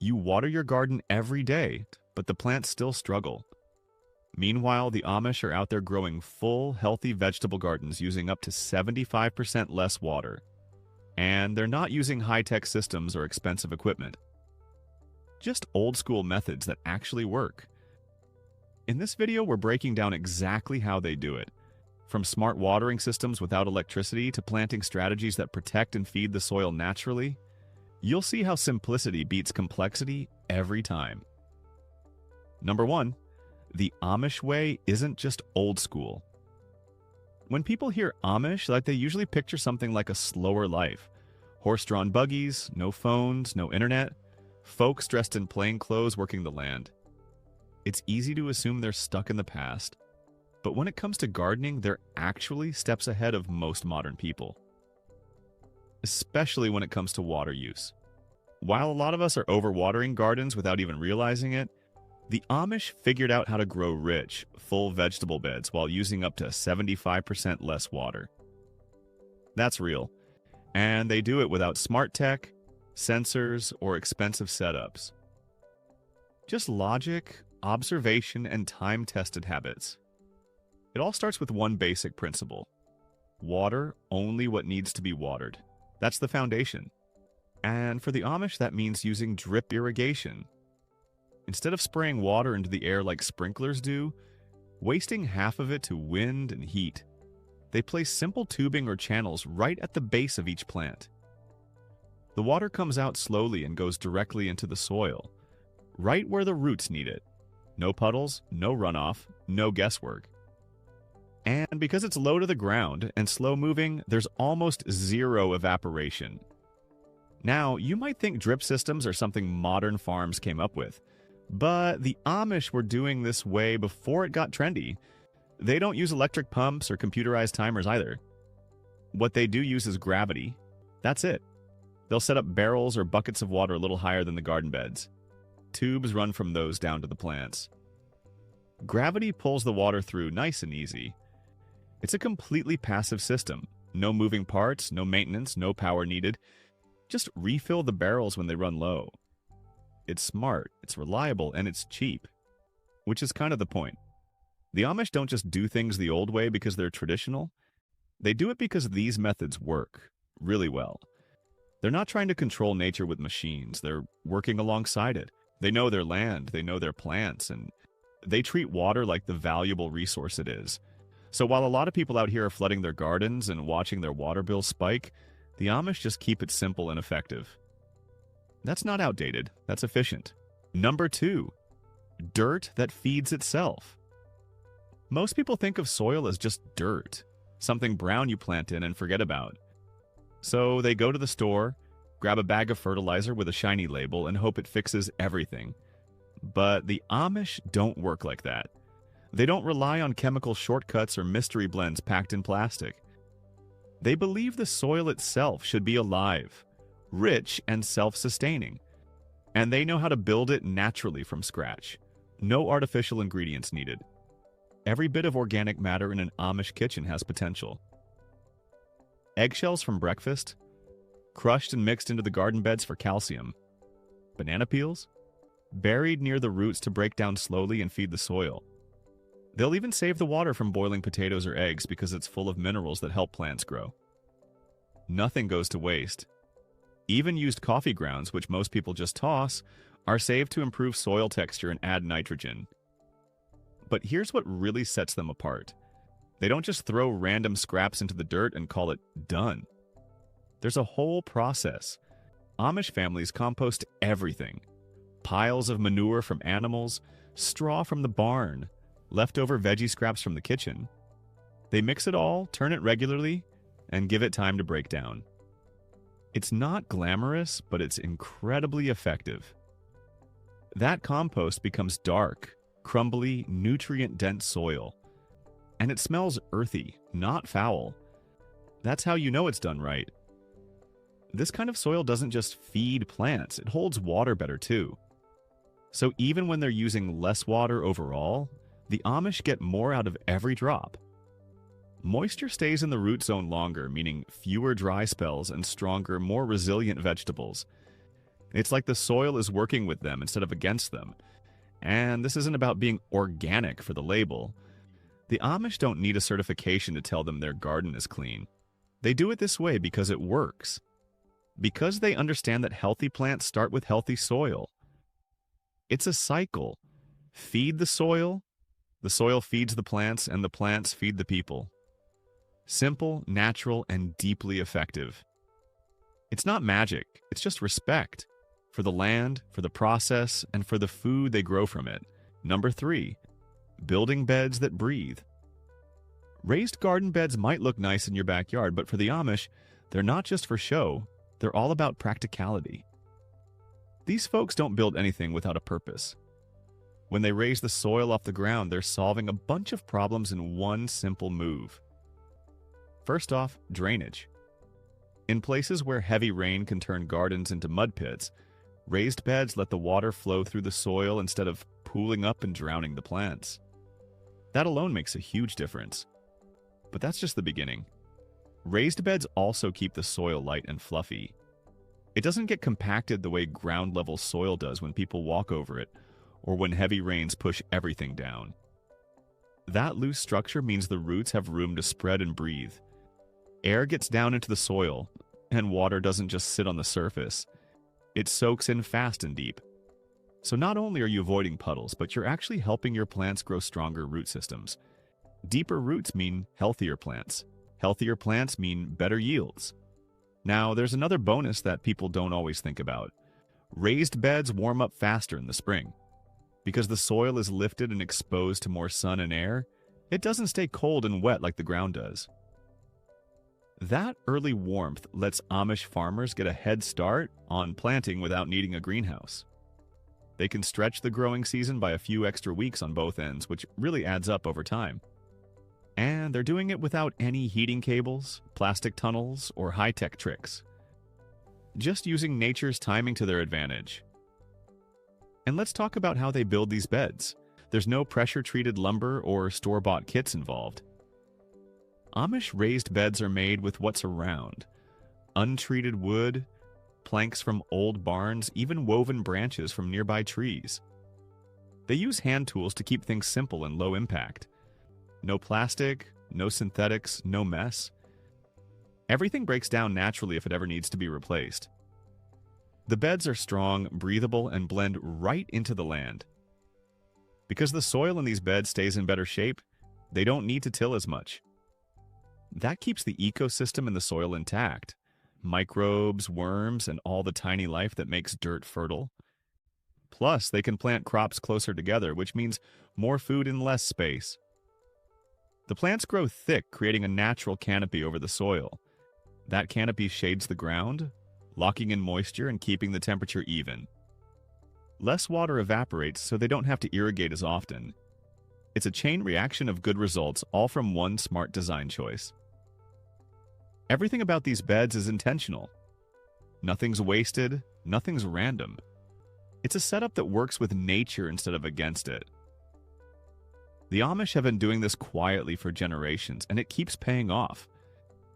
You water your garden every day, but the plants still struggle. Meanwhile, the Amish are out there growing full, healthy vegetable gardens using up to 75% less water. And they're not using high-tech systems or expensive equipment. Just old-school methods that actually work. In this video, we're breaking down exactly how they do it. From smart watering systems without electricity to planting strategies that protect and feed the soil naturally, you'll see how simplicity beats complexity every time. Number 1. The Amish Way isn't just old school. When people hear Amish, they usually picture something like a slower life. Horse-drawn buggies, no phones, no internet, folks dressed in plain clothes working the land. It's easy to assume they're stuck in the past. But when it comes to gardening, they're actually steps ahead of most modern people. Especially when it comes to water use. While a lot of us are overwatering gardens without even realizing it, the Amish figured out how to grow rich, full vegetable beds while using up to 75% less water. That's real. And they do it without smart tech, sensors, or expensive setups. Just logic, observation, and time-tested habits. It all starts with one basic principle. Water only what needs to be watered. That's the foundation. And for the Amish, that means using drip irrigation. Instead of spraying water into the air like sprinklers do, wasting half of it to wind and heat, they place simple tubing or channels right at the base of each plant. The water comes out slowly and goes directly into the soil, right where the roots need it. No puddles, no runoff, no guesswork. And because it's low to the ground and slow moving, there's almost zero evaporation. Now, you might think drip systems are something modern farms came up with, but the Amish were doing this way before it got trendy. They don't use electric pumps or computerized timers either. What they do use is gravity. That's it. They'll set up barrels or buckets of water a little higher than the garden beds. Tubes run from those down to the plants. Gravity pulls the water through nice and easy. It's a completely passive system. No moving parts, no maintenance, no power needed. Just refill the barrels when they run low. It's smart, it's reliable, and it's cheap. Which is kind of the point. The Amish don't just do things the old way because they're traditional. They do it because these methods work really well. They're not trying to control nature with machines. They're working alongside it. They know their land, they know their plants, and they treat water like the valuable resource it is. So while a lot of people out here are flooding their gardens and watching their water bills spike, the Amish just keep it simple and effective. That's not outdated, that's efficient. Number 2, dirt that feeds itself. Most people think of soil as just dirt, something brown you plant in and forget about. So they go to the store, grab a bag of fertilizer with a shiny label, and hope it fixes everything. But the Amish don't work like that. They don't rely on chemical shortcuts or mystery blends packed in plastic. They believe the soil itself should be alive, rich, and self-sustaining. And they know how to build it naturally from scratch. No artificial ingredients needed. Every bit of organic matter in an Amish kitchen has potential. Eggshells from breakfast, crushed and mixed into the garden beds for calcium. Banana peels, buried near the roots to break down slowly and feed the soil. They'll even save the water from boiling potatoes or eggs because it's full of minerals that help plants grow. Nothing goes to waste. Even used coffee grounds, which most people just toss, are saved to improve soil texture and add nitrogen. But here's what really sets them apart. They don't just throw random scraps into the dirt and call it done. There's a whole process. Amish families compost everything. Piles of manure from animals, straw from the barn, leftover veggie scraps from the kitchen. They mix it all, turn it regularly, and give it time to break down. It's not glamorous, but it's incredibly effective. That compost becomes dark, crumbly, nutrient-dense soil. And it smells earthy, not foul. That's how you know it's done right. This kind of soil doesn't just feed plants, it holds water better too. So even when they're using less water overall, the Amish get more out of every drop. Moisture stays in the root zone longer, meaning fewer dry spells and stronger, more resilient vegetables. It's like the soil is working with them instead of against them. And this isn't about being organic for the label. The Amish don't need a certification to tell them their garden is clean. They do it this way because it works. Because they understand that healthy plants start with healthy soil. It's a cycle. Feed the soil feeds the plants, and the plants feed the people. Simple, natural, and deeply effective. It's not magic, it's just respect. For the land, for the process, and for the food they grow from it. Number 3, building beds that breathe. Raised garden beds might look nice in your backyard, but for the Amish, they're not just for show, they're all about practicality. These folks don't build anything without a purpose. When they raise the soil off the ground, they're solving a bunch of problems in one simple move. First off, drainage. In places where heavy rain can turn gardens into mud pits, raised beds let the water flow through the soil instead of pooling up and drowning the plants. That alone makes a huge difference. But that's just the beginning. Raised beds also keep the soil light and fluffy. It doesn't get compacted the way ground-level soil does when people walk over it, or when heavy rains push everything down. That loose structure means the roots have room to spread and breathe. Air gets down into the soil, and water doesn't just sit on the surface. It soaks in fast and deep. So not only are you avoiding puddles, but you're actually helping your plants grow stronger root systems. Deeper roots mean healthier plants. Healthier plants mean better yields. Now, there's another bonus that people don't always think about. Raised beds warm up faster in the spring. Because the soil is lifted and exposed to more sun and air, it doesn't stay cold and wet like the ground does. That early warmth lets Amish farmers get a head start on planting without needing a greenhouse. They can stretch the growing season by a few extra weeks on both ends, which really adds up over time. And they're doing it without any heating cables, plastic tunnels, or high-tech tricks. Just using nature's timing to their advantage. And let's talk about how they build these beds. There's no pressure-treated lumber or store-bought kits involved. Amish raised beds are made with what's around. Untreated wood, planks from old barns, even woven branches from nearby trees. They use hand tools to keep things simple and low impact. No plastic, no synthetics, no mess. Everything breaks down naturally if it ever needs to be replaced. The beds are strong, breathable, and blend right into the land. Because the soil in these beds stays in better shape, they don't need to till as much. That keeps the ecosystem in the soil intact. Microbes, worms, and all the tiny life that makes dirt fertile. Plus, they can plant crops closer together, which means more food in less space. The plants grow thick, creating a natural canopy over the soil. That canopy shades the ground, locking in moisture and keeping the temperature even. Less water evaporates, so they don't have to irrigate as often. It's a chain reaction of good results, all from one smart design choice. Everything about these beds is intentional. Nothing's wasted, nothing's random. It's a setup that works with nature instead of against it. The Amish have been doing this quietly for generations, and it keeps paying off.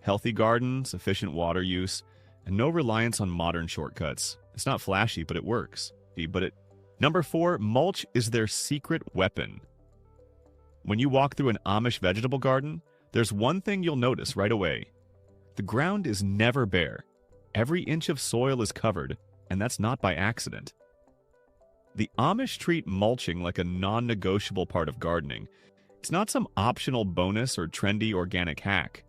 Healthy gardens, efficient water use, and no reliance on modern shortcuts. It's not flashy, but it works. Number 4, mulch is their secret weapon. When you walk through an Amish vegetable garden, there's one thing you'll notice right away. The ground is never bare. Every inch of soil is covered, and that's not by accident. The Amish treat mulching like a non-negotiable part of gardening. It's not some optional bonus or trendy organic hack.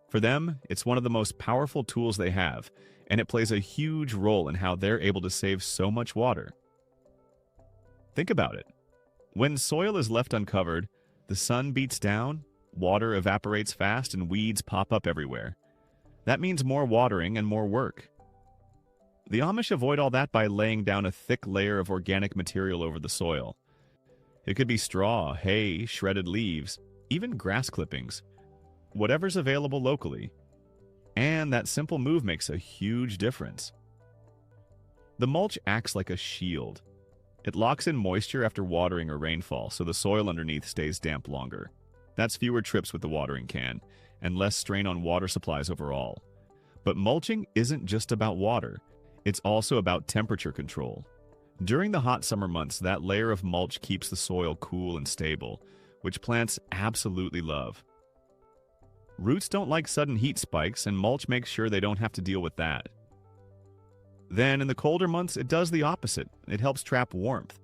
For them, it's one of the most powerful tools they have, and it plays a huge role in how they're able to save so much water. Think about it. When soil is left uncovered, the sun beats down, water evaporates fast, and weeds pop up everywhere. That means more watering and more work. The Amish avoid all that by laying down a thick layer of organic material over the soil. It could be straw, hay, shredded leaves, even grass clippings. Whatever's available locally. And that simple move makes a huge difference. The mulch acts like a shield. It locks in moisture after watering or rainfall, so the soil underneath stays damp longer. That's fewer trips with the watering can, and less strain on water supplies overall. But mulching isn't just about water. It's also about temperature control. During the hot summer months, that layer of mulch keeps the soil cool and stable, which plants absolutely love. Roots don't like sudden heat spikes, and mulch makes sure they don't have to deal with that. Then, in the colder months, it does the opposite. It helps trap warmth,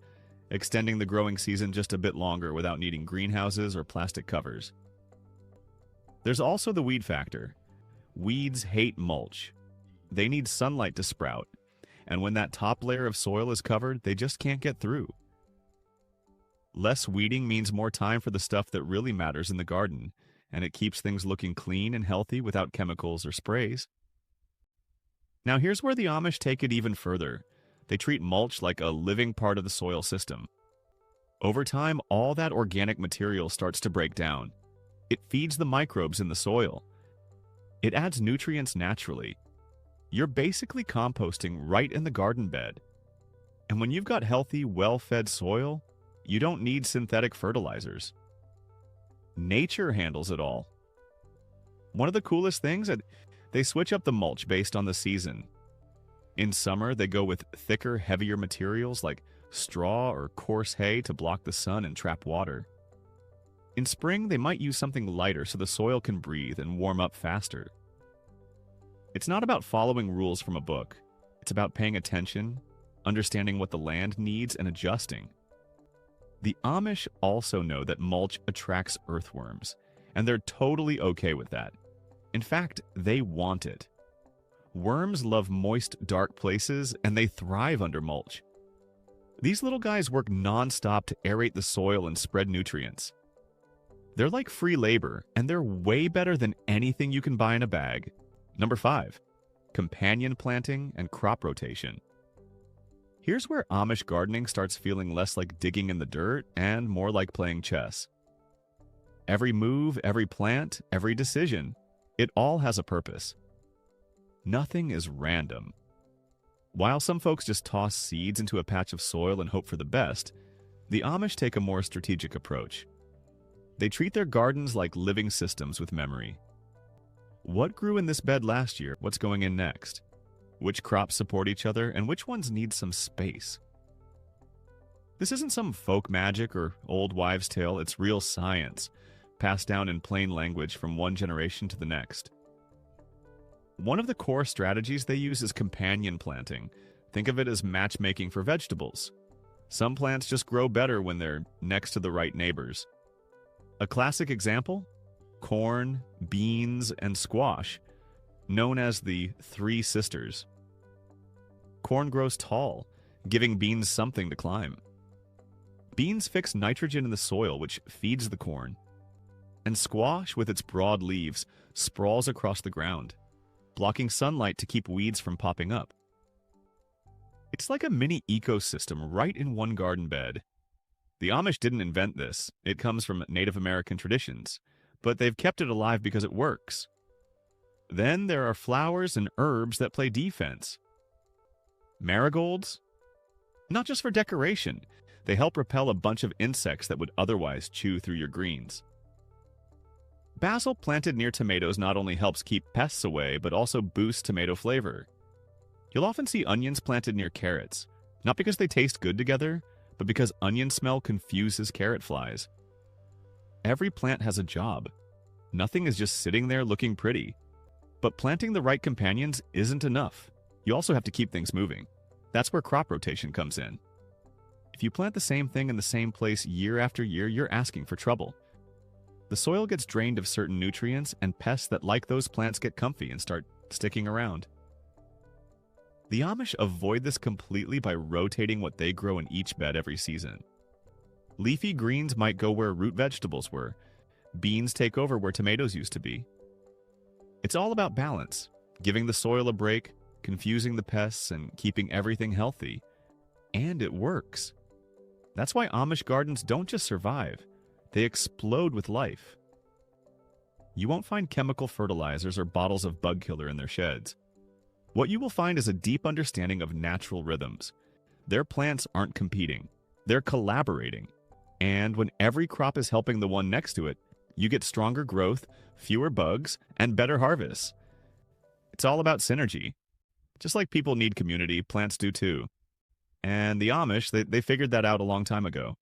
extending the growing season just a bit longer without needing greenhouses or plastic covers. There's also the weed factor. Weeds hate mulch. They need sunlight to sprout, and when that top layer of soil is covered, they just can't get through. Less weeding means more time for the stuff that really matters in the garden, and it keeps things looking clean and healthy without chemicals or sprays. Now here's where the Amish take it even further. They treat mulch like a living part of the soil system. Over time, all that organic material starts to break down. It feeds the microbes in the soil. It adds nutrients naturally. You're basically composting right in the garden bed. And when you've got healthy, well-fed soil, you don't need synthetic fertilizers. Nature handles it all. One of the coolest things is they switch up the mulch based on the season. In summer, they go with thicker, heavier materials like straw or coarse hay to block the sun and trap water. In spring, they might use something lighter so the soil can breathe and warm up faster. It's not about following rules from a book. It's about paying attention, understanding what the land needs, and adjusting. The Amish also know that mulch attracts earthworms, and they're totally okay with that. In fact, they want it. Worms love moist, dark places, and they thrive under mulch. These little guys work non-stop to aerate the soil and spread nutrients. They're like free labor, and they're way better than anything you can buy in a bag. Number 5, companion planting and crop rotation. Here's where Amish gardening starts feeling less like digging in the dirt and more like playing chess. Every move, every plant, every decision, it all has a purpose. Nothing is random. While some folks just toss seeds into a patch of soil and hope for the best, the Amish take a more strategic approach. They treat their gardens like living systems with memory. What grew in this bed last year? What's going in next? Which crops support each other, and which ones need some space? This isn't some folk magic or old wives' tale, it's real science, passed down in plain language from one generation to the next. One of the core strategies they use is companion planting. Think of it as matchmaking for vegetables. Some plants just grow better when they're next to the right neighbors. A classic example? Corn, beans, and squash, known as the Three Sisters. Corn grows tall, giving beans something to climb. Beans fix nitrogen in the soil, which feeds the corn. And squash, with its broad leaves, sprawls across the ground, blocking sunlight to keep weeds from popping up. It's like a mini ecosystem right in one garden bed. The Amish didn't invent this. It comes from Native American traditions, but they've kept it alive because it works. Then there are flowers and herbs that play defense. Marigolds? Not just for decoration. They help repel a bunch of insects that would otherwise chew through your greens. Basil planted near tomatoes not only helps keep pests away, but also boosts tomato flavor. You'll often see onions planted near carrots, not because they taste good together, but because onion smell confuses carrot flies. Every plant has a job. Nothing is just sitting there looking pretty. But planting the right companions isn't enough. You also have to keep things moving. That's where crop rotation comes in. If you plant the same thing in the same place year after year, you're asking for trouble. The soil gets drained of certain nutrients, and pests that like those plants get comfy and start sticking around. The Amish avoid this completely by rotating what they grow in each bed every season. Leafy greens might go where root vegetables were. Beans take over where tomatoes used to be. It's all about balance, giving the soil a break, confusing the pests, and keeping everything healthy. And it works. That's why Amish gardens don't just survive, they explode with life. You won't find chemical fertilizers or bottles of bug killer in their sheds. What you will find is a deep understanding of natural rhythms. Their plants aren't competing, they're collaborating. And when every crop is helping the one next to it, you get stronger growth, fewer bugs, and better harvests. It's all about synergy. Just like people need community, plants do too. And the Amish, they figured that out a long time ago.